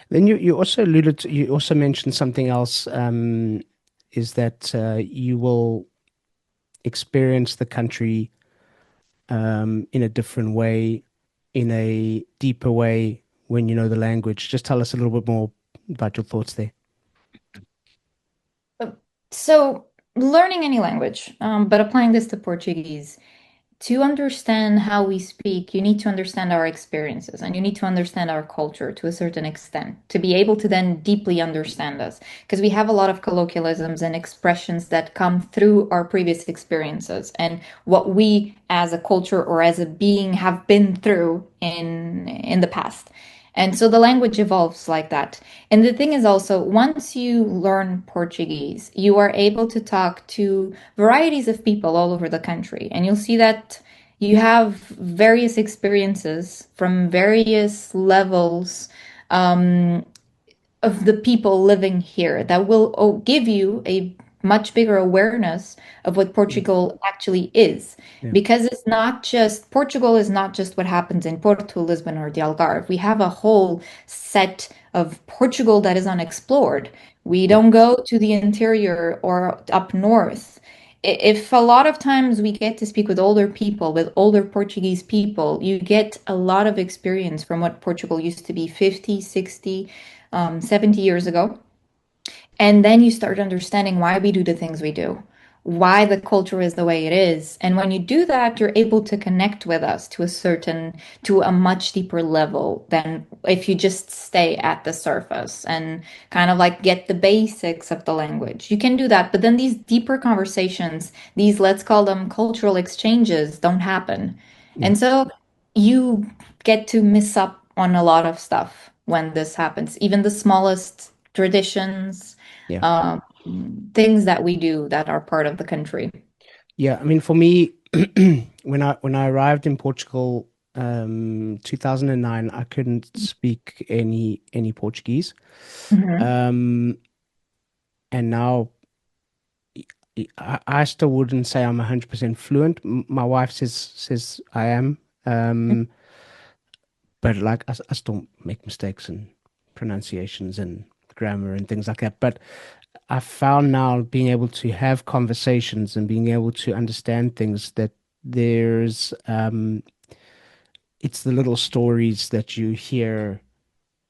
Then you also alluded to, you also mentioned something else, is that you will experience the country in a different way, in a deeper way when you know the language. Just tell us a little bit more about your thoughts there. Uh, So, learning any language, but applying this to Portuguese, to understand how we speak, you need to understand our experiences and you need to understand our culture to a certain extent to be able to then deeply understand us. Because we have a lot of colloquialisms and expressions that come through our previous experiences and what we as a culture or as a being have been through in the past. And so the language evolves like that. And the thing is also, once you learn Portuguese, you are able to talk to varieties of people all over the country. And you'll see that you have various experiences from various levels um, of the people living here that will give you a much bigger awareness of what Mm. Portugal actually is. Yeah. Because it's not just, Portugal is not just what happens in Porto, Lisbon, or the Algarve. We have a whole set of Portugal that is unexplored. We Yeah. don't go to the interior or up north. If a lot of times we get to speak with older people, with older Portuguese people, you get a lot of experience from what Portugal used to be 50, 60, 70 years ago. And then you start understanding why we do the things we do, why the culture is the way it is. And when you do that, you're able to connect with us to a much deeper level than if you just stay at the surface and kind of like get the basics of the language. You can do that, but then these deeper conversations, these let's call them cultural exchanges, don't happen. Yeah. And so you get to miss up on a lot of stuff when this happens, even the smallest traditions, Yeah. um, things that we do that are part of the country. Yeah. I mean, for me, when I arrived in Portugal, 2009, I couldn't speak any Portuguese. Mhm. Um, and now I still wouldn't say I'm 100% fluent. My wife says I am. Um, but like I still make mistakes in pronunciations and grammar and things like that. But I found now being able to have conversations and being able to understand things that there's it's the little stories that you hear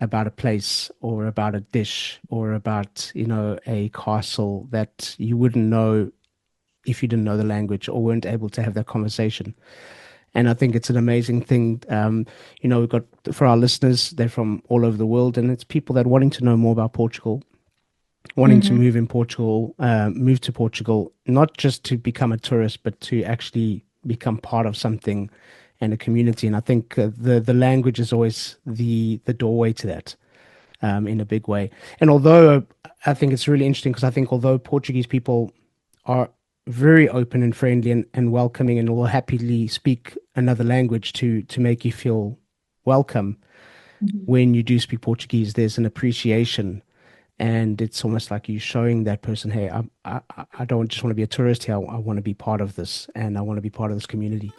about a place or about a dish or about, a castle that you wouldn't know if you didn't know the language or weren't able to have that conversation. And I think it's an amazing thing. We've got for our listeners, they're from all over the world, and it's people that wanting to know more about Portugal, wanting to Mhm. move to Portugal, not just to become a tourist, but to actually become part of something and a community. And I think the language is always the doorway to that, in a big way. And although I think it's really interesting because I think although Portuguese people are very open and friendly and welcoming and will happily speak another language to make you feel welcome, Mhm. when you do speak Portuguese, there's an appreciation. And it's almost like you showing that person, hey, I don't just want to be a tourist here. I want to be part of this and I want to be part of this community.